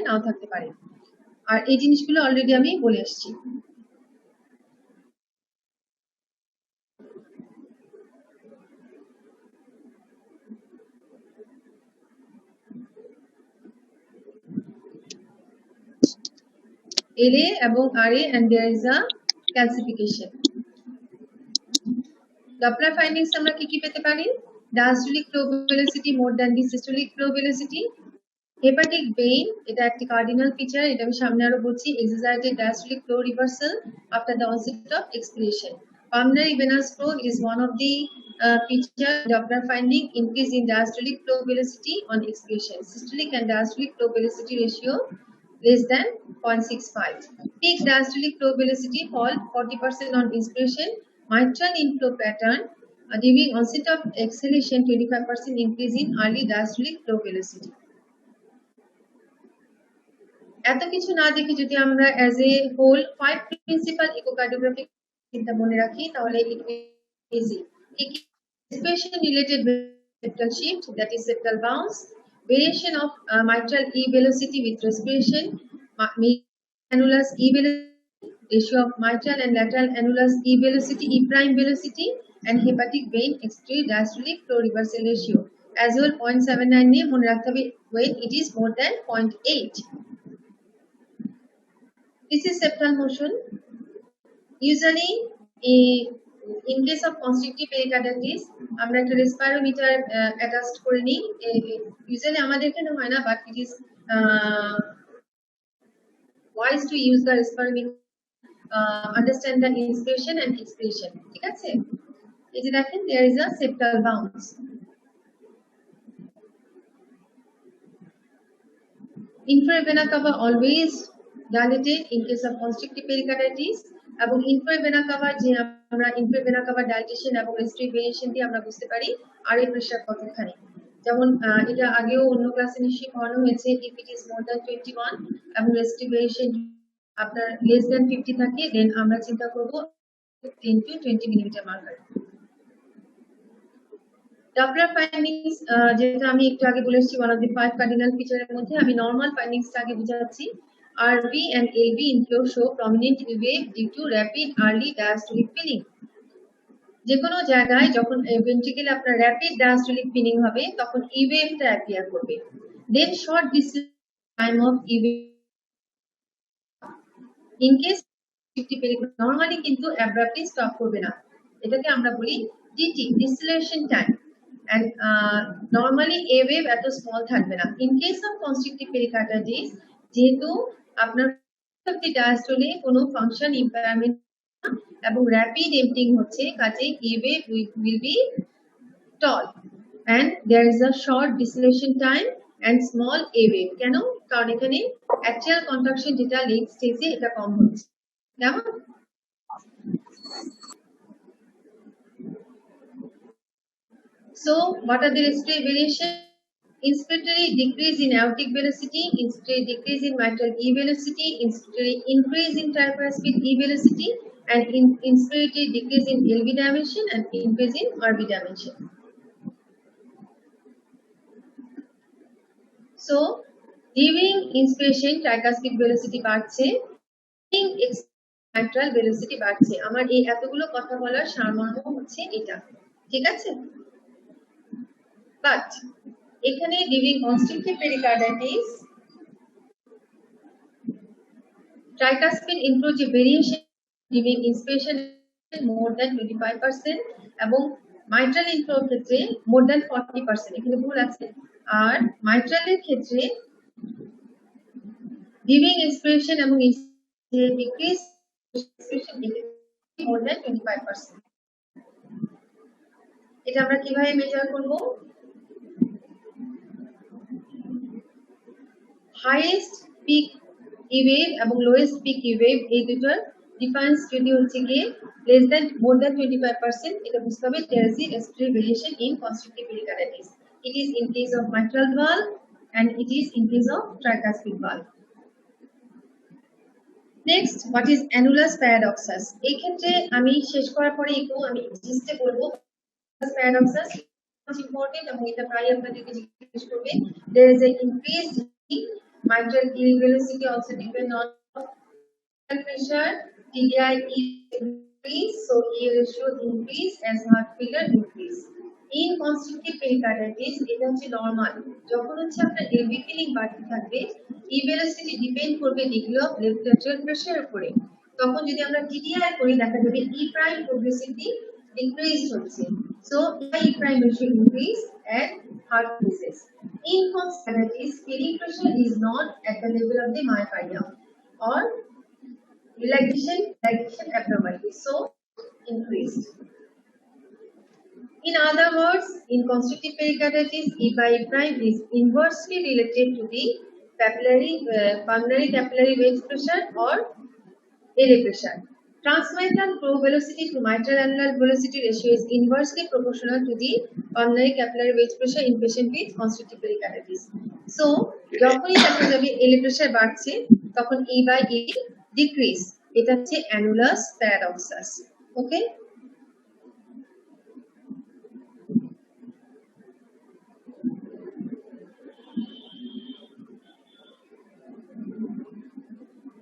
নাও থাকতে পারে। আর এই জিনিসগুলো অলরেডি আমি বলে এসেছি। LA এবং RA and there is a calcification. Doppler findings আমরা কি কি পেতে পারি? Diastolic flow velocity more than the systolic flow velocity. Hepatic vein, এটা একটি cardinal feature, এটা আমি সামনে আরো বলছি, exaggerated diastolic flow reversal after the onset of expiration. Pulmonary venous flow is one of the feature Doppler finding, increase in diastolic flow velocity on expiration. Systolic and diastolic flow velocity ratio less than 0.65. Peak diastolic flow velocity fall 40% on inspiration. Mitral inflow pattern during onset of exhalation 25% increase in early diastolic flow velocity. এত কিছু না দেখে যদি আমরা as a whole 5 principal echocardiographic চিন্তা মনে রাখি তাহলে it will be easy. Expression related septal shift, that is septal bounce, variation of mitral E velocity with respiration, annulus E velocity, ratio of mitral and lateral annulus E velocity, E prime velocity, and hepatic vein exterior diastolic flow reversal ratio. As well 0.79 নিয়ে মনে রাখতে হবে when it is more than 0.8. This is septal motion. Usually, in case of constrictive pericarditis, আমরা একটা respirometer attached করে নিই. Usually আমাদের এখানে হয় না, but it is wise to use the respirometer. Understand the inspiration and expiration. ঠিক আছে? এই যে দেখেন, there is a septal bounce. Inferior vena cava always dilated in case of constrictive pericarditis, এবং inferior vena cava যে আমরা inferior vena cava dilatation এবং respiratory variation দিয়ে আমরা বুঝতে পারি RA প্রেসার কতখানি। যেমন এটা আগেও অন্য ক্লাসে নিশ্চয়ই পড়ানো হয়েছে, if it is more than 21 এবং respiratory variation আপনার less than 50 থাকে, then আমরা চিন্তা করব 10 to 20 millimetre marker. Doppler findings যেটা আমি একটু আগে বলেছি one of the 5 cardinal feature এর মধ্যে আমি normal findings আগে বুঝাচ্ছি। RV and LV inflow show prominent E wave due to rapid early diastolic filling. যে কোনো জায়গায় যখন ventricle আপনার rapid diastolic filling হবে তখন E wave টা appear করবে, then short distance time of E wave in case normally কিন্তু abruptly stop করবে না, এটাকে আমরা বলি DT deceleration time, and normally A wave এত small থাকবে না। In case of constrictive pericarditis যেহেতু আপনার diastole কোনো function impairment এবং rapid emptying হচ্ছে, কাজে A wave will be tall and there is a short deceleration time and small A wave. কেন? কারণ এখানে actual contraction যেটা late stage এ এটা কম হচ্ছে। কেমন? So, what are the respiratory variation? Inspiratory decrease in aortic velocity, inspiratory decrease in mitral E velocity, inspiratory increase in tricuspid E velocity, and inspiratory decrease in LV dimension and increase in RV dimension. So, during inspiration, tricuspid velocity বাড়ছে, during mitral velocity বাড়ছে। আমার এই এতগুলো কথা বলার সারমর্ম হচ্ছে এটা, ঠিক আছে? But এখানে during constrictive pericarditis tricuspid inflow যে variation during inspiration more than 25% এবং mitral inflow ক্ষেত্রে more than 40%, এখানে ভুল আছে। আর mitral এর ক্ষেত্রে during inspiration এবং decrease more than 25%। এটা আমরা কিভাবে মেজার করব? highest peak E wave এবং lowest peak E wave এই দুটোর ডিফারেন্স যদি হচ্ছে গিয়ে less than more than 25%, এটা বুঝতে হবে there is a respiratory variation in constrictive pericarditis. It is in case of mitral valve and it is in case of tricuspid valve. Next, what is annulus paradoxus? এই ক্ষেত্রে আমি শেষ করার পরে একটু আমি জিস্টে বলবো paradoxus is important এবং এটা প্রায় আপনাদেরকে জিজ্ঞেস করবে। There is an increased Mitral irregularity also depend on blood pressure. TDI increase, so E ratio increase as heart failure increase. In constrictive pericarditis, এটা হচ্ছে নরমাল। যখন হচ্ছে আপনার এলভি ফিলিং বাড়তে থাকবে, ই ভেলোসিটি ডিপেন্ড করবে ডিগ্রি অফ লেফট ল্যাটেরাল প্রেসারের উপরে। তখন যদি আমরা টিডিআই করি দেখা যাবে ই প্রাইম প্রোগ্রেসিভলি ডিক্রিজ হচ্ছে। So E prime ratio increase and heart disease. In constrictive filling pressure is not at the level of the myocardium or relaxation abnormality, so increased. In other words, in constrictive pericarditis, E by prime is inversely related to the pulmonary capillary wedge pressure or LA pressure. Transmitral flow velocity to mitral annular velocity ratio is inversely proportional to the pulmonary capillary wedge pressure in patient with constrictive pericarditis. So, যখনই দেখা যাবে LA pressure বাড়ছে তখন E by E decrease. এটা হচ্ছে annulus paradoxus. Okay?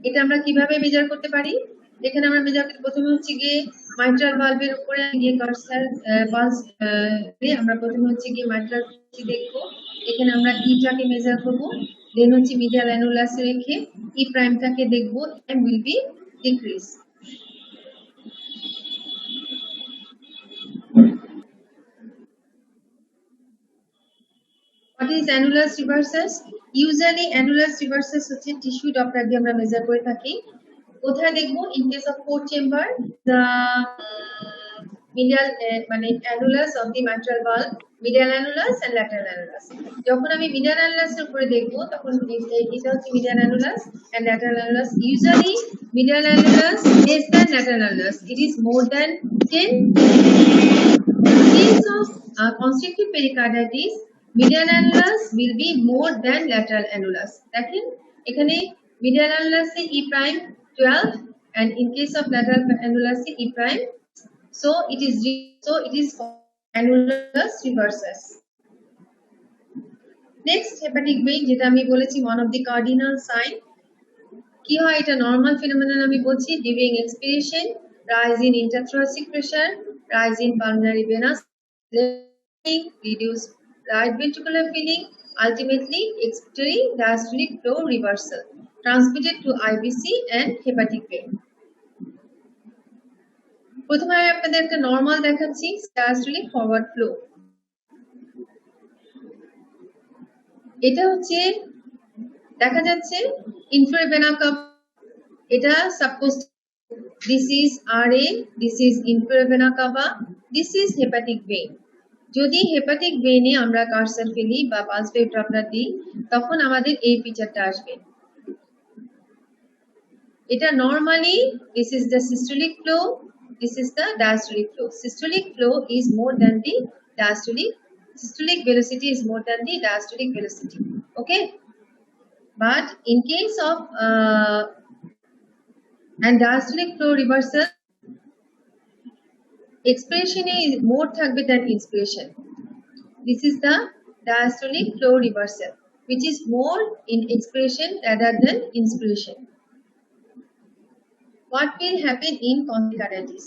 এটা আমরা কিভাবে মেজার করতে পারি? এখানে আমরা মেজার করতে প্রথমে হচ্ছে গিয়ে মাইট্রাল ভালভের উপরে গিয়ে কার্সার পালস আমরা প্রথমে হচ্ছে গিয়ে মাইট্রাল দেখবো। এখানে আমরা ইটাকে মেজার করব, দেন হচ্ছে মিডিয়াল অ্যানুলাস রেখে ই প্রাইমটাকে দেখবো and will be decrease. What is annulus reversus? Usually annulus reversus হচ্ছে টিস্যু ডপলার দিয়ে আমরা মেজার করে থাকি। কোথায় দেখবো? In case of fourth chamber, the medial মানে annulus of the mitral valve, medial annulus and lateral annulus. যখন আমি medial annulus এর উপরে দেখবো তখন এটা হচ্ছে medial annulus and lateral annulus. Usually medial annulus less than lateral annulus. It is more than 10. In case of constrictive pericarditis, medial annulus will be more than lateral annulus. দেখেন এখানে medial annulus A E prime 12 and in case of lateral annulus E prime, so it is annulus reversus. Next hepatic vein যেটা আমি বলেছি one of the cardinal sign, কি হয় এটা normal ফিনোমেনন আমি বলছি during expiration, rise in intrathoracic pressure, rise in pulmonary venous reduce right ventricular filling, ultimately expiratory diastolic flow reversal transmitted to IVC and hepatic vein. প্রথমে আমি আপনাদের একটা normal দেখাচ্ছি diastolic forward flow। এটা হচ্ছে দেখা যাচ্ছে inferior vena cava, এটা suppose this is RA, this is inferior vena cava, this is hepatic vein. যদি হেপাটিক ভেইনে আমরা কার্সার ফেলি বা পালস ওয়েভ ড্রপলার দিই তখন আমাদের এই ফিচারটা আসবে। এটা normally this is the systolic flow, this is the diastolic flow. Systolic flow is more than the diastolic, systolic velocity is more than the diastolic velocity. Okay, but in case of and diastolic flow reversal, expiration is more থাকবে than inspiration. This is the diastolic flow reversal, which is more in expiration rather than inspiration. What will happen in constrictivitis?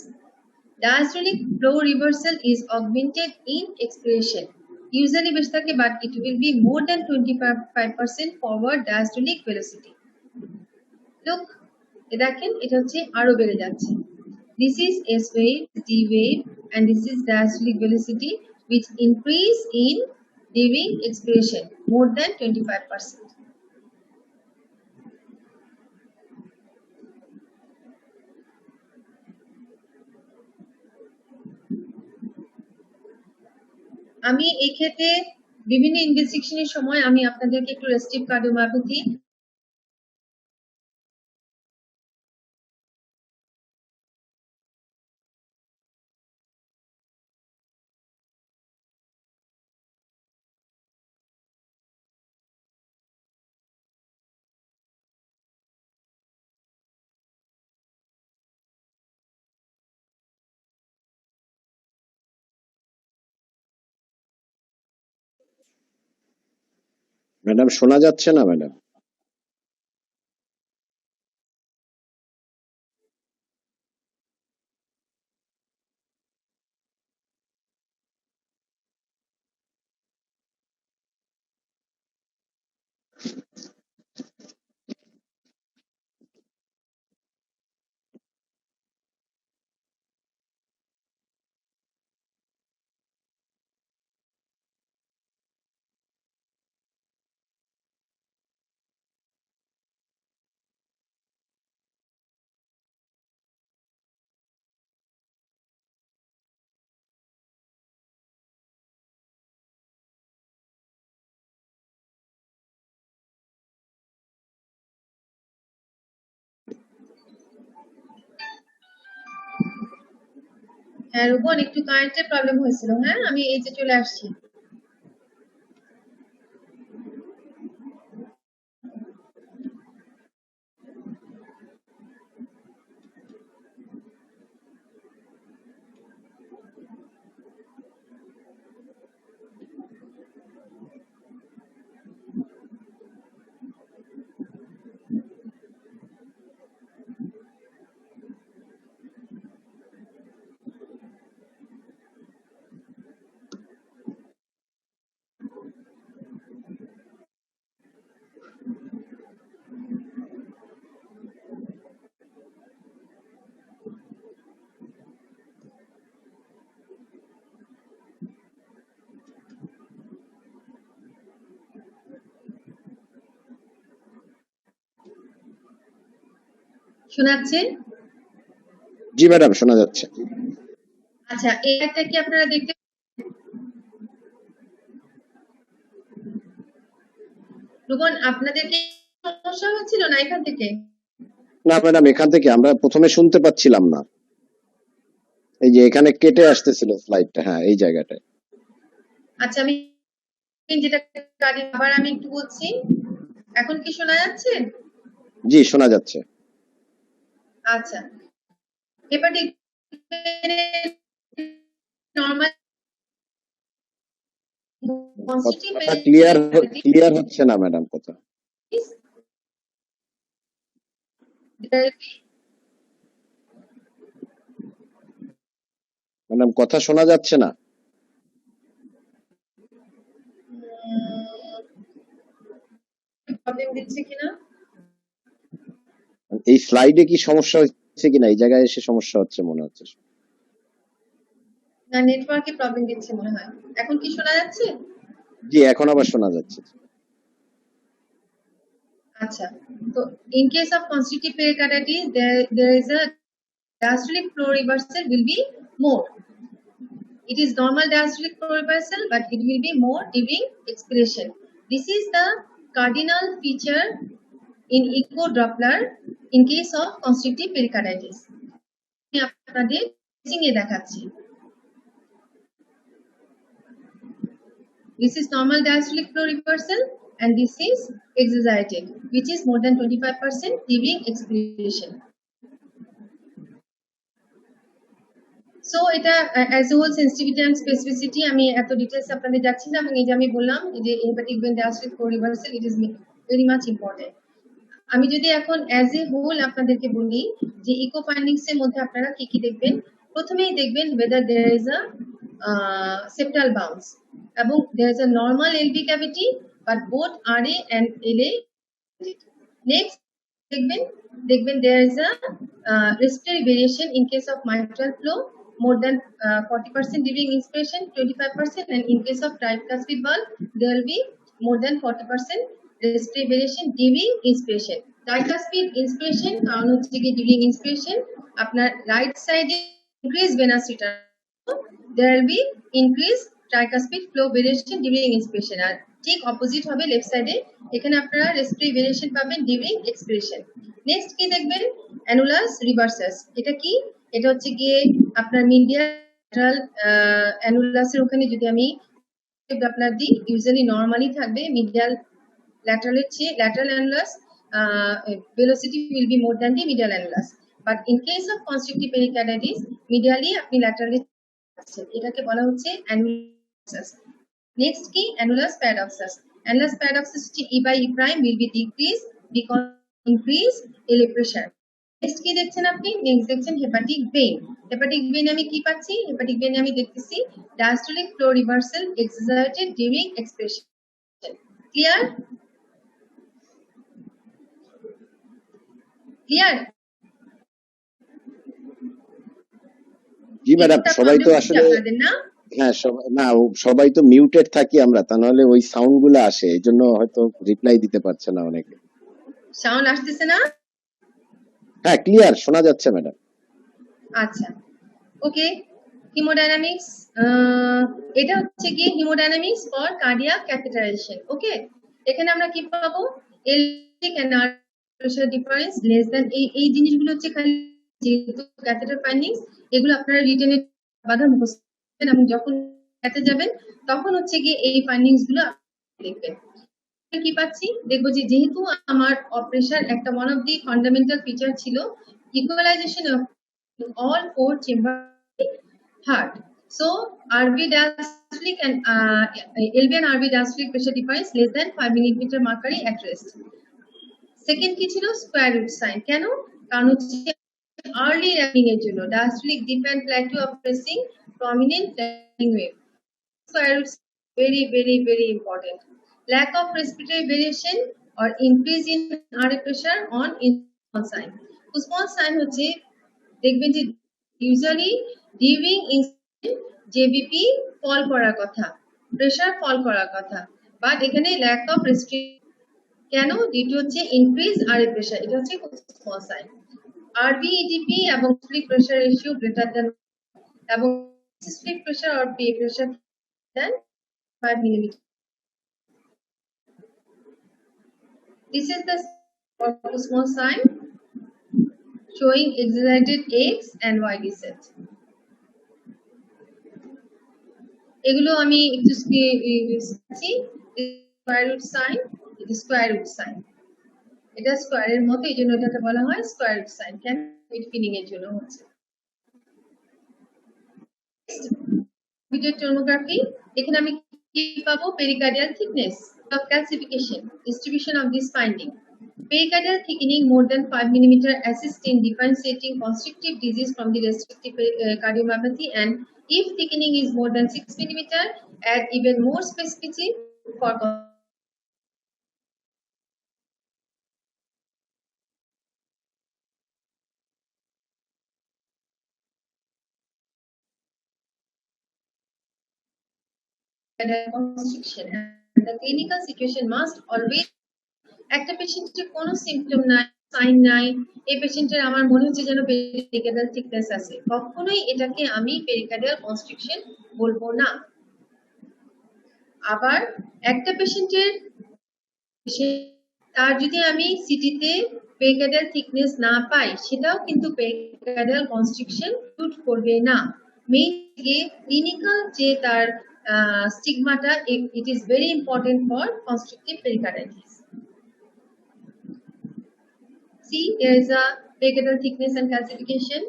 Diastolic flow reversal is augmented in expiration. Usually বেশি থাকে, but it will be more than 25% forward diastolic velocity. Look, দেখেন এটা হচ্ছে আরো বেড়ে যাচ্ছে। This is S wave, D wave, and this is diastolic velocity, which increase in during expiration more than 25%. আমি এই ক্ষেত্রে বিভিন্ন ইনভেস্টিগেশনের সময় আমি আপনাদেরকে একটু রেস্ট্রিক্ট কার্ডিওমায়োপ্যাথি ম্যাডাম শোনা যাচ্ছে না ম্যাডাম? হ্যাঁ রুবন, একটু কারেন্টের প্রবলেম হয়েছিল। হ্যাঁ আমি এই যে চলে আসছি। শোনাচ্ছে? জি ম্যাডাম, শোনা যাচ্ছে। আচ্ছা, এটা কি আপনারা দেখতে রুবন, আপনাদের কি সমস্যা হচ্ছিল না এখান থেকে? না ম্যাডাম, এখান থেকে আমরা প্রথমে শুনতে পাচ্ছিলাম না। এই যে এখানে কেটে আসতেছিল স্লাইডটা, হ্যাঁ এই জায়গাটায়। আচ্ছা, আমি যেটা আবার আমি একটু বলছি। এখন কি শোনা যাচ্ছে? জি শোনা যাচ্ছে। আচ্ছা, হেপাটিক নরমাল কথা ক্লিয়ার হচ্ছে না ম্যাডাম কথা। ম্যাডাম কথা শোনা যাচ্ছে না। প্রবলেম দিচ্ছে কিনা? এই স্লাইডে কি সমস্যা হচ্ছে কিনা, এই জায়গায় এসে সমস্যা হচ্ছে মনে হচ্ছে। না, নেটওয়ার্কে প্রবলেম দিচ্ছে মনে হয়। এখন কি শোনা যাচ্ছে? জি এখন আবার শোনা যাচ্ছে। আচ্ছা, তো in case of constitutive pericarditis there is a diastolic flow reversal will be more. It is normal diastolic flow reversal, but it will be more during expiration. This is the cardinal feature in echo Doppler in case of constrictive pericarditis. আমি আপনাদের চিহ্নে দেখাচ্ছি। This is normal diastolic flow reversal and this is exaggerated, which is more than 25% during expiration. So এটা as a whole sensitivity and specificity আমি এত details আপনাদের যাচ্ছি না, এবং এই যে আমি বললাম যে hepatic vein diastolic flow reversal it is very much important. আমি যদি এখন অ্যাজ এ হোল আপনাদেরকে বলি যে ইকো ফাইন্ডিংস এর মধ্যে আপনারা কি কি দেখবেন। প্রথমেই দেখবেন whether there is a septal bounce এবং there is a normal LV cavity but both RA and LA. Next দেখবেন there is a respiratory variation in case of mitral flow more than 40% during inspiration, 25%, and in case of tricuspid valve there will be more than 40% respiratory variation during inspiration. Tricuspid inspiration কারণ হচ্ছে কি during inspiration আপনার right side increase venous return, there will be increased tricuspid flow variation during inspiration, আর ঠিক opposite হবে left সাইডে, এখানে আপনারা respiratory variation পাবেন ডিউরিং এক্সপিরেশন। নেক্সট কি দেখবেন? অ্যানুলাস রিভার্সাস। এটা কি? এটা হচ্ছে গিয়ে আপনার মিডিয়াল ল্যাটারাল অ্যানুলাসের ওখানে যদি আমি আপনার দিই ইউজুয়ালি নরমালি থাকবে মিডিয়াল ল্যাটারালের চেয়ে lateral annulus velocity will be more than the medial annulus, but in case of constrictive pericarditis medially আপনি ল্যাটারালি এটাকে বলা হচ্ছে annulus. Next কি? Annulus paradoxus. Annulus paradoxus হচ্ছে E by E prime will be decreased because increase LA pressure. Next কি দেখছেন আপনি? Next দেখছেন হেপাটিক ভেইন। হেপাটিক ভেইন আমি কি পাচ্ছি? হেপাটিক ভেইনে আমি দেখতেছি diastolic flow reversal exerted during expiration. Clear? Clear? জি ম্যাডাম, সবাই তো আসলে হ্যাঁ সবাই তো মিউটেড থাকি আমরা, তা নাহলে ওই সাউন্ড গুলো আসে, এই জন্য হয়তো রিপ্লাই দিতে পারছে না অনেকে। সাউন্ড আসতেছে না? হ্যাঁ ক্লিয়ার শোনা যাচ্ছে ম্যাডাম। আচ্ছা, ওকে। হিমোডাইনামিক্স, এটা হচ্ছে কি hemodynamics for cardiac catheterization. Okay, এখানে আমরা কি পাবো? এলভিক and arterial pressure difference less than, এই জিনিসগুলো হচ্ছে খালি যেহেতু ক্যাথেটার ফাইন্ডিংস, এগুলো আপনারা রিটেনে বাধা মুখস্থ এবং যখন খেতে যাবেন তখন হচ্ছে গিয়ে এই ফাইন্ডিংস গুলো দেখবেন। কি পাচ্ছি দেখবো যে যেহেতু আমার প্রেসার একটা one of the fundamental feature ছিল equalization of all four chamber heart. So RV diastolic and LV and RV diastolic pressure difference less than 5 millimeter mercury at rest. Second কি ছিল স্কয়ার রুট সাইন, কেন? কারণ হচ্ছে early ramping এর জন্য diastolic dip and plateau of pressing prominent ramping wave. Square root very important. Lack of respiratory variation or increase in RA pressure on small sign. তো small sign হচ্ছে দেখবেন যে usually during JVP ফল করার কথা, pressure ফল করার কথা, but এখানে lack of respiratory কেন? ডিউ হচ্ছে ইনক্রিজ RA প্রেসার, এটা হচ্ছে স্মল সাইন। RV EGP এবং slip pressure ratio greater than এবং slip pressure or PA pressure than 5 millimeter. This is the small sign showing exaggerated X and Y descent. এগুলো আমি একটু square root sign, এটা square root sign, এটা স্কয়ারের মতো, এই জন্য এটাকে বলা হয় স্কয়ার রুট সাইন। কেন? মিড ফিলিং এর জন্য হচ্ছে। ভিডিও টোমোগ্রাফি, এখানে আমি কি পাবো? Pericardial thickness of calcification, distribution of this finding. Pericardial thickening more than 5 mm assists in differentiating constrictive disease from the restrictive cardiomyopathy, and if thickening is more than 6 mm, add even more specificity for constriction. And the clinical situation must always একটা পেশেন্টের কোনো symptom নাই, sign নাই, এই পেশেন্টের আমার মনে হচ্ছে যেন পেরিকার্ডিয়াল থিকনেস আছে, কখনোই এটাকে আমি পেরিকার্ডিয়াল কনস্ট্রিকশন বলবো না। আবার একটা পেশেন্টের তার যদি আমি সিটিতে পেরিকার্ডিয়াল থিকনেস না পাই, সেটাও কিন্তু পেরিকার্ডিয়াল কনস্ট্রিকশন শুট করবে না। মেইন ক্লিনিক্যাল যে তার stigmata, it is very important for constrictive pericarditis. See, there is a pericardial thickness and calcification.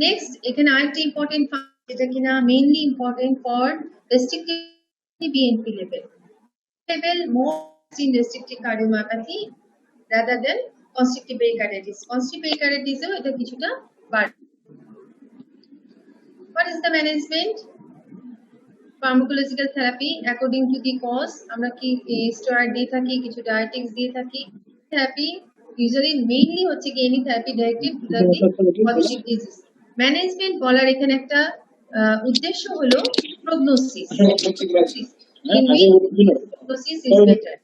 Next, এখানে আরেকটা ইম্পর্টেন্ট যেটা কিনা mainly important for restrictive BNP level more in restrictive cardiomyopathy rather than constrictive pericarditis. Constrictive pericarditis এও এটা কিছুটা বাড়ে। What is the management? Pharmacological therapy according to the cause, আমরা কি স্টেরয়েড দিয়ে থাকি, কিছু ডায়াটিক্স দিয়ে থাকি। Therapy usually mainly হচ্ছে কি any therapy directed to the chronic disease. Management বলার এখানে একটা উদ্দেশ্য হলো prognosis. Prognosis is better.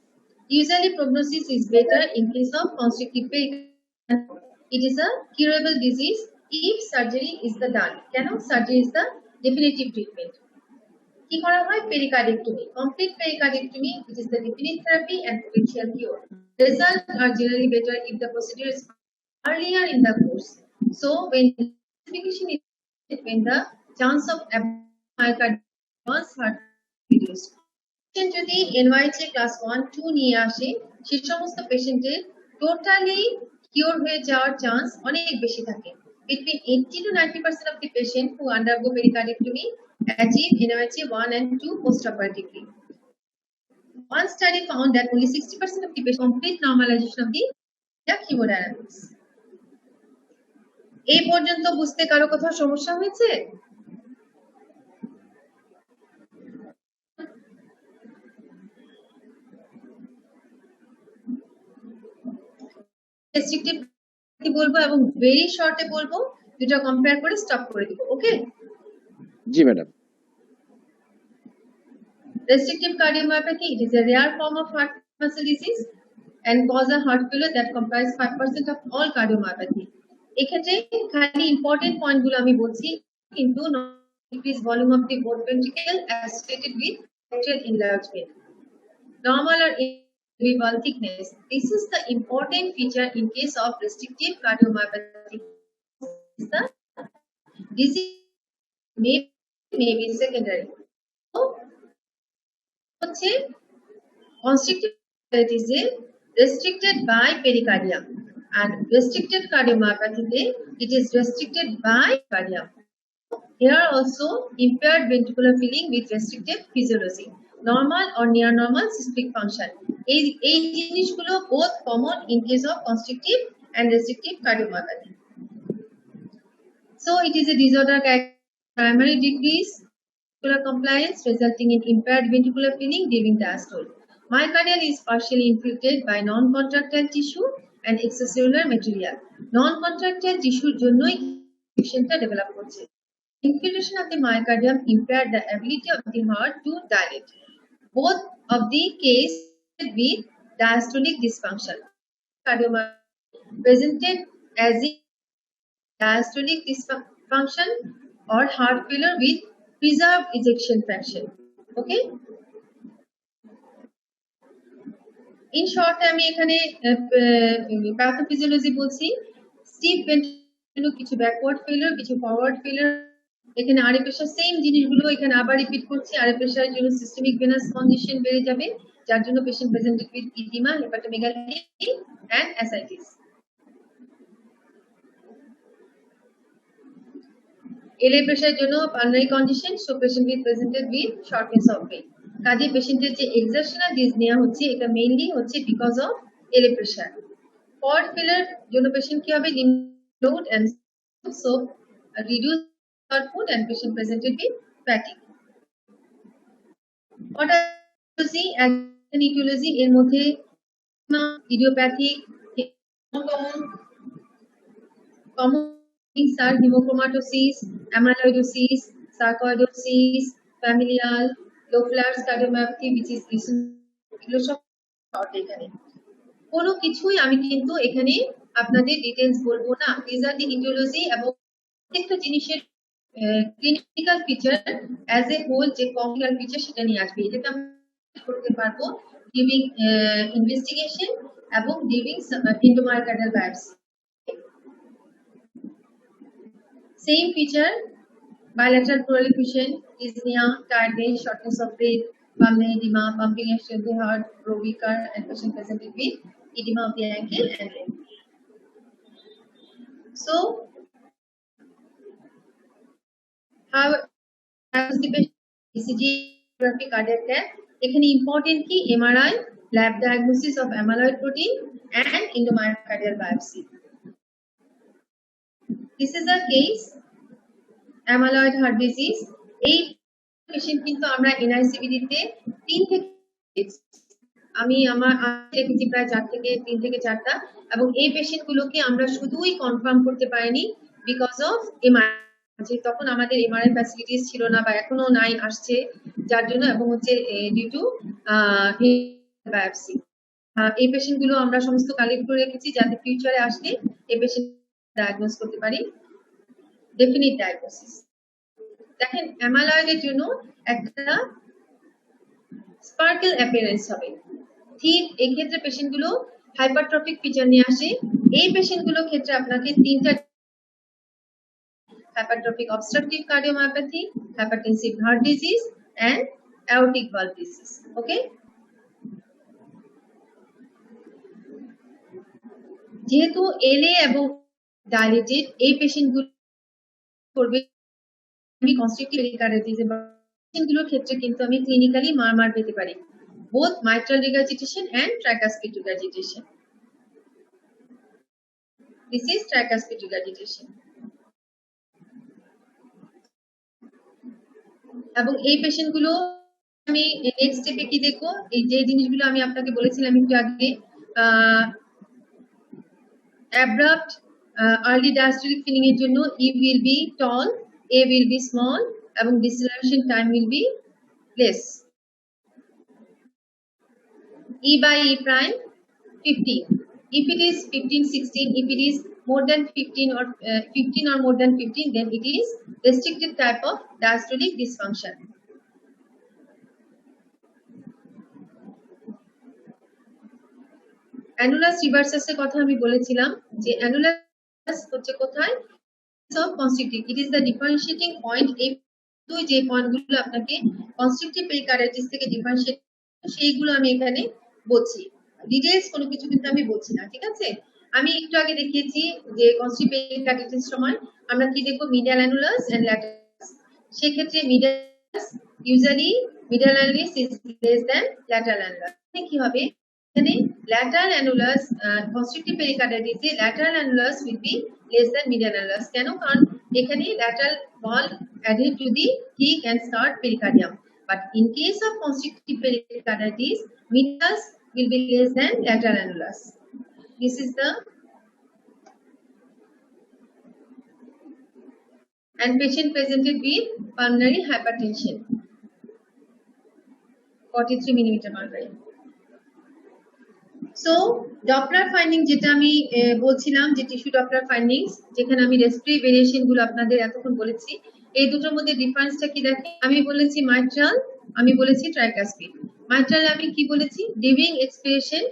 Usually prognosis is better in case of constrictive pericarditis. It is a curable disease if surgery is the done. কেন? Surgery is the definitive treatment. কি করা হয়? পেরিকার্ডিক্টমি, complete পেরিকার্ডিক্টমি, which is the definite therapy and potential cure. Results are generally better if the procedure is earlier in the course. So when classification is when the chance of myocarditis are reduced. Patient যদি NYHA class 1, 2 নিয়ে আসে, সেই সমস্ত পেশেন্টের totally cure হয়ে যাওয়ার chance অনেক বেশি থাকে। Between 80 to 90% of the patient who undergo pericardiectomy achieve NYHA 1 and 2 postoperatively. One study found that only 60% of the patients complete normalization of the hemodynamics. এই পর্যন্ত বুঝতে কারো কোথাও সমস্যা হয়েছে? রেস্ট্রিক্টিভ বলবো এবং ভেরি শর্টে বলবো, দুটো কম্পেয়ার করে স্টপ করে দিব। ওকে? জি madam. Restrictive cardiomyopathy, it is a rare form of heart muscle disease and cause a heart failure that comprise 5% of all cardiomyopathy. এক্ষেত্রে খালি ইম্পর্টেন্ট পয়েন্ট গুলো আমি বলছি, কিন্তু increase volume of the both ventricle associated with atrial enlargement. Normal or irregular thickness. This is the important feature in case of restrictive cardiomyopathy. The Disease may be secondary. হচ্ছে constrictive is restricted by pericardium, and restricted cardiomyopathy it is restricted by cardium. Here also impaired ventricular filling with restrictive physiology, normal or near normal systolic function. এই জিনিসগুলো both common in case of constrictive and restrictive cardiomyopathy. So it is a disorder primary decrease ventricular compliance resulting in impaired ventricular filling during diastole. Myocardial is partially infiltrated by non-contractile tissue and extracellular material. Non-contractile tissue জন্যই infection develop করছে. Infiltration of the myocardium impaired the ability of the heart to dilate. Both of the case with diastolic dysfunction. Cardiomyopathy presented as a diastolic dysfunction or heart failure with preserved ejection fraction. Okay. In short, আমি এখানে pathophysiology বলছি, স্টিফ ventricular, কিছু backward failure, কিছু forward failure. এখানে আরে pressure same জিনিসগুলো এখানে আবার রিপিট করছি। আরে প্রেশারের জন্য সিস্টেমিক ভেনাস কন্ডিশন বেড়ে যাবে, যার জন্য patient presented with edema, hepatomegaly and ascites. LA প্রেশারের জন্য pulmonary condition, so patient with presented with shortness of breath. কাজে পেশেন্টের যে এক্সারশনাল ডিসনিয়া হচ্ছে, এটা মেইনলি হচ্ছে because of LA pressure. Forward failure জন্য পেশেন্ট কি হবে, load and so reduce output and patient presented with fatigue. What are etiology এর মধ্যে idiopathic common are hemochromatosis, amyloidosis, sarcoidosis, familial, Loeffler's cardiomyopathy which is এগুলো সব এখানে কোনো কিছুই আমি কিন্তু এখানে আপনাদের ডিটেইলস বলবো না। these are the etiology এবং প্রত্যেকটা জিনিসের clinical feature as a whole যে কমপ্লিট ফিচার সেটা নিয়ে আসবে। এটাকে আমরা করতে পারবো ডিউরিং ইনভেস্টিগেশন এবং during endomyocardial biopsy. Same feature bilateral pleural effusion, dyspnea, tiredness, shortness of breath, pulmonary edema, pumping action of the heart, brovicur, and patient presented with edema of the ankle and leg. So how is the patient ECG, cardiac cath? এখানে important কি MRI, lab diagnosis of amyloid protein and endomyocardial biopsy. This is a case amyloid heart disease. এই patient কিন্তু আমরা এনআইসিবিডি তে 3 থেকে আমি আমার দেখেছি প্রায় 3 থেকে 4টা, এবং এই পেশেন্ট গুলোকে আমরা শুধুই কনফার্ম করতে পারিনি বিকজ অফ এমআরআই। তখন আমাদের এমআরআই ফ্যাসিলিটিস ছিল না বা এখনো নাই, আসছে যার জন্য, এবং হচ্ছে ডিউ টু বায়োপসি। এই পেশেন্ট গুলো আমরা সমস্ত কালেক্ট করে রেখেছি যাতে ফিউচারে আসলে এই পেশেন্ট ডায়াগনোস করতে পারি, ডেফিনিট ডায়াগনোসিস। দেখেন অ্যামালয়েডের জন্য একটা স্পার্কেল অ্যাপিয়ারেন্স হবে। ঠিক এই ক্ষেত্রে পেশেন্ট গুলো হাইপারট্রফিক ফিচার নিয়ে আসে। এই পেশেন্ট গুলোর ক্ষেত্রে আপনাকে 3টা hypertrophic obstructive cardiomyopathy, hypertensive heart disease and aortic valve disease. Okay, যেহেতু এলএ এবং ডায়ালিটিড এই পেশেন্ট গুলো করবে কনস্ট্রিক্টিভ পেরিকার্ডিটিস এবং পেশেন্টগুলোর ক্ষেত্রে কিন্তু আমি ক্লিনিক্যালি মারমার পেতে পারি, both mitral regurgitation and tricuspid regurgitation. This is tricuspid regurgitation. এবং এই পেশেন্ট গুলো আমি নেক্সট স্টেপে কি দেখবো, এই যে জিনিসগুলো আমি আপনাকে বলেছিলাম একটু আগে, abrupt early diastolic filling এর জন্য E will be tall, A will be small এবং deceleration time will be less. E by E prime 15. If it is 15, 16, if it is more than 15 or 15 or more than 15, then it is restricted type of diastolic dysfunction. Annulus reversus এর কথা আমি বলেছিলাম যে annulus হচ্ছে কোথায়, of constrictive, it is the differentiating point. এই দুই যে পয়েন্টগুলো আপনাকে কনস্ট্রিকটিভ পেরিকার্ডাইটিস থেকে ডিফারেন্সিয়েট সেইগুলো আমি এখানে বলছি, ডিটেইলস কোনো কিছু কিন্তু আমি বলছি না, ঠিক আছে? আমি একটু আগে দেখিয়েছি যে কনস্ট্রিকটিভ পেরিকার্ডাইটিস সময় আমরা কি দেখব, মিডিয়াল অ্যানুলাস এন্ড ল্যাটারাস। সেই ক্ষেত্রে medial usually medial annulus is less than lateral annulus. কি হবে এখানে, ল্যাটারাল অ্যানুলাস কনস্ট্রিকটিভ পেরিকার্ডাইটিসে lateral annulus will be less than medial annulus, কেন? কারণ এখানে lateral wall adhere to the thick and scarred pericardium, but in case of constrictive pericarditis medius will be less than lateral annulus. This is the, and patient presented with pulmonary hypertension 43 mm mercury. So Doppler finding যেটা আমি বলছিলাম যে tissue Doppler findings, যেখানে আমি respiratory variation গুলো আপনাদের এতক্ষণ বলেছি, এই দুটোর মধ্যে ডিফারেন্সটা কি দেখেন? আমি বলেছি মাইট্রাল, আমি বলেছি ট্রাইকাসপিড। মাইট্রাল আমি কি বলেছি, during expiration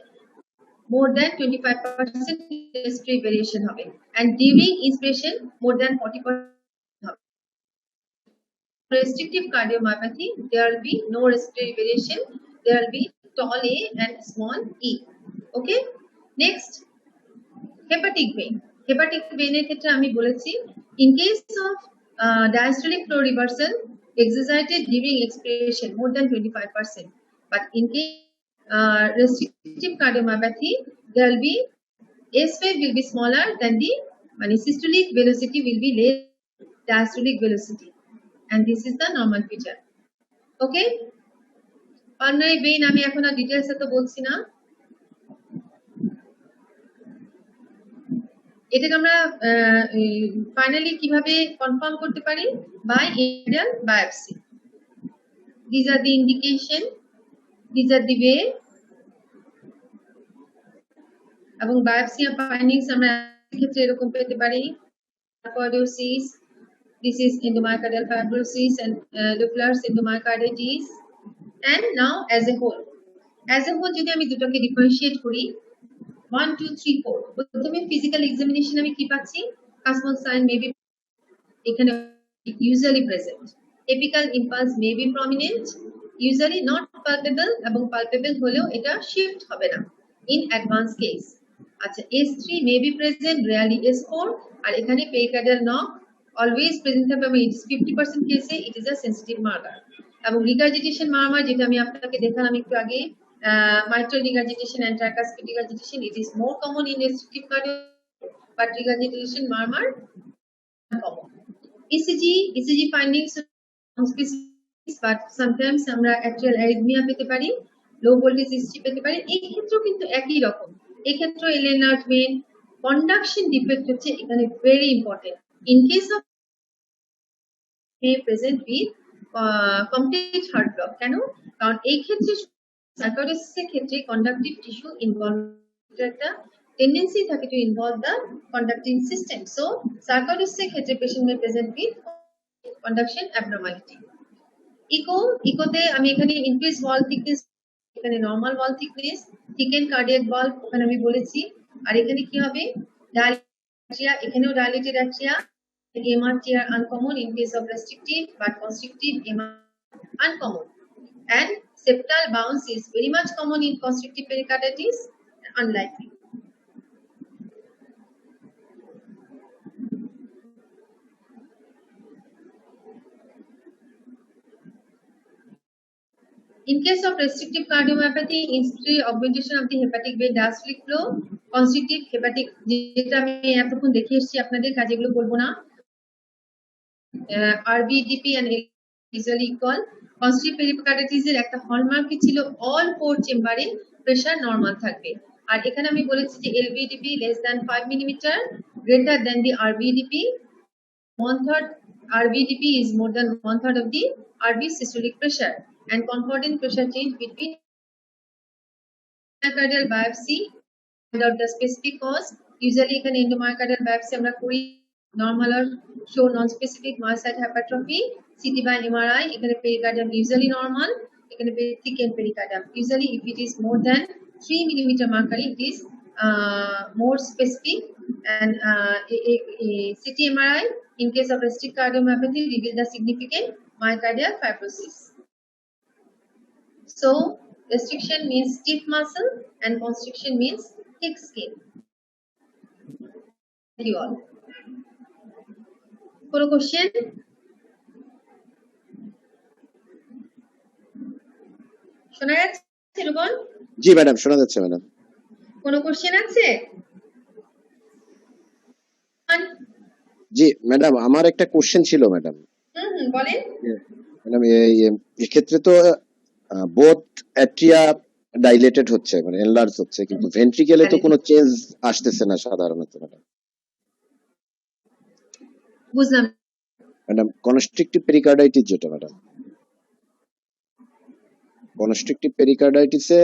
more than 25% respiratory variation হবে, and during inspiration more than 40% হবে. Restrictive cardiomyopathy, there will be no respiratory variation, there will be tall A and small e. Okay, next hepatic vein. Hepatic vein এর ক্ষেত্রে আমি বলেছি in case of diastolic flow reversal exercited during expiration more than 25%, but in case restrictive cardiomyopathy there will be S wave will be smaller than the systolic velocity will be less diastolic velocity, and this is the normal feature. Okay, pulmonary vein আমি এখন আর details এ তো বলছি না, এটাকে আমরা finally কিভাবে confirm করতে পারি, বাই ইন্ডিয়াল biopsy. This are the indication, this are the way, এবং বায়োপসি ফাইন্ডিংস আমরা ক্ষেত্রে এরকম পেতে পারি, sarcoidosis, this is endomyocardial fibrosis and লুকুলার endomyocarditis, and now as a whole যদি আমি দুটোকে ডিফারেন্সিয়েট করি 1 2 3 4, প্রথমে ফিজিক্যাল এক্সামিনেশন আমি কি পাচ্ছি, কাসমল সাইন মে বি এখানে usually present, apical impulse may be prominent, usually not palpable, এবং পালপেবল হলেও এটা শিফট হবে না ইন অ্যাডভান্স কেস। আচ্ছা, S3 may be present, rarely S4, আর এখানে পেরিকার্ডিয়াল নক অলওয়েজ প্রেজেন্ট হবে, এবং 50% কেসে it is a sensitive marker. এবং রিগার্জিটেশন মার্মার যেটা আমি আপনাকে দেখালাম একটু আগে, mitral regurgitation and tricuspid regurgitation, it is more common in restrictive cardio, but regurgitation murmur common. ECG findings specific, but sometimes আমরা actual arrhythmia পেতে পারি, low voltage history পেতে পারি, এই ক্ষেত্রেও কিন্তু একই রকম। এই ক্ষেত্রে এনলার্জমেন্ট, কন্ডাকশন ডিফেক্ট হচ্ছে এখানে very important. In case of may present with complete heart block, কেন? কারণ এই ক্ষেত্রে সার্কোইডোসিসের ক্ষেত্রে কন্ডাকটিভ টিস্যু ইনভলভ, একটা টেন্ডেন্সি থাকে to involve the conducting system. So সার্কোইডোসিসের ক্ষেত্রে patient may present with conduction abnormality. ইকোতে আমি এখানে ইনক্রিজ ওয়াল থিকনেস, এখানে normal wall thickness, thicken cardiac wall ওখানে আমি বলেছি, আর এখানে কি হবে, ডায়ালিটিয়া, এখানেও dilated atria, MR are uncommon in case of restrictive, but constrictive MR uncommon, and septal bounce is very much common in constrictive pericarditis, unlikely. In case of restrictive cardiomyopathy, inspiratory augmentation of the hepatic vein diastolic flow, constrictive hepatic, যেটা আমি এতক্ষণ দেখিয়ে এসেছি আপনাদের, কাজেগুলো বলবো না, RBDP and usually equal. Constrictive pericarditis এর একটা হলমার্ক ছিল all four চেম্বারে প্রেসার নরমাল থাকবে, আর এখানে আমি বলেছি যে LVDP less than 5 mm greater than the RBDP, 1/3 RBDP is more than 1/3 of the RB systolic pressure, and concordant pressure change between endomyocardial biopsy and the specific cause. Usually এখানে endomyocardial biopsy আমরা করি, normal or show non-specific myocyte hypertrophy, CT by MRI, এখানে pericardium usually normal, এখানে thickened pericardium. Usually if it is more than 3 mm mercury, it is more specific, and a CT MRI in case of restricted cardiomyopathy revealed the significant myocardial fibrosis. So restriction means stiff muscle and constriction means thick skin. Thank you all. কোনো question? শোনা যাচ্ছে রুবন? জি madam, শোনা যাচ্ছে madam. কোনো question আছে? জি madam, আমার একটা question ছিল ম্যাডাম। বলেন। ম্যাডাম এক্ষেত্রে তো বোথ অ্যাট্রিয়া ডাইলেটেড হচ্ছে, মানে এনলার্জ হচ্ছে, কিন্তু ভেন্ট্রিকেলে তো কোনো চেঞ্জ আসতেছে না সাধারণত ম্যাডাম। বুঝলাম ম্যাডাম কনস্ট্রিকটিভ পেরিকার্ডাইটিস যেটা ম্যাডাম, কনস্ট্রিকটিভ পেরিকার্ডাইটিসে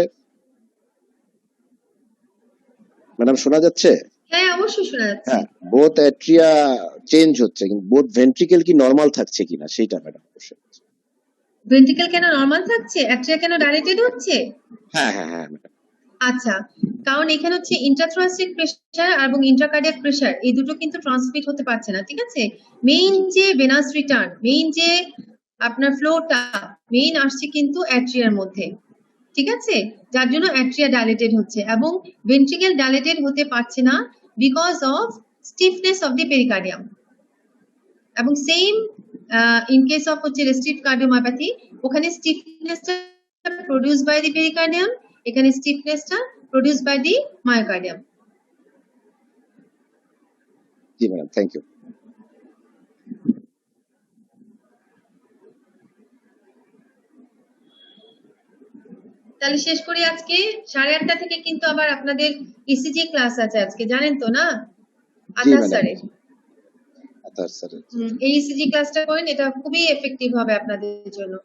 ম্যাডাম শোনা যাচ্ছে? হ্যাঁ অবশ্যই শোনা যাচ্ছে। হ্যাঁ, বোথ অ্যাট্রিয়া চেঞ্জ হচ্ছে, কিন্তু বোথ ভেন্ট্রিকেল কি নরমাল থাকছে কিনা সেটা ম্যাডাম কোশ্চেন। ভেন্ট্রিকেল কেন নরমাল থাকছে? অ্যাট্রিয়া কেন ডাইলেটেড হচ্ছে? হ্যাঁ হ্যাঁ হ্যাঁ ম্যাডাম। আচ্ছা, কারণ এখানে হচ্ছে ইন্ট্রাথোরাসিক প্রেসার এবং ইন্ট্রাকার্ডিয়াক প্রেসার এই দুটো কিন্তু ট্রান্সমিট হতে পারছে না, ঠিক আছে? মেইন যে ভেনাস রিটার্ন, মেইন যে আপনার ফ্লোটা মেইন আসছে কিন্তু অ্যাট্রিয়ার মধ্যে, ঠিক আছে? যার জন্য অ্যাট্রিয়া ডাইলেটেড হচ্ছে এবং ভেন্ট্রিকেল ডাইলেটেড হতে পারছে না because of stiffness of the pericardium. এবং সেম ইন কেস অফ হচ্ছে রেস্ট্রিক্ট কার্ডিওমায়োপ্যাথি, ওখানে স্টিফনেসটা প্রডিউস বাই দি পেরিকার্ডিয়াম, এখানে স্টিফনেসটা প্রডিউস বাই দি মায়োকার্ডিয়াম। জি ম্যাডাম, থ্যাংক ইউ। তাহলে শেষ করি আজকে। 8:30 থেকে কিন্তু আবার আপনাদের ইসিজি ক্লাস আছে আজকে, জানেন তো না? আতাস স্যারের। আতাস স্যারের। এই ইসিজি ক্লাসটা করেন, এটা খুবই এফেক্টিভ হবে আপনাদের জন্য।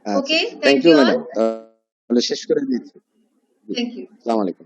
Okay, thank you madam. তাহলে শেষ করে দিয়েছি। Thank you. আসসালামু আলাইকুম।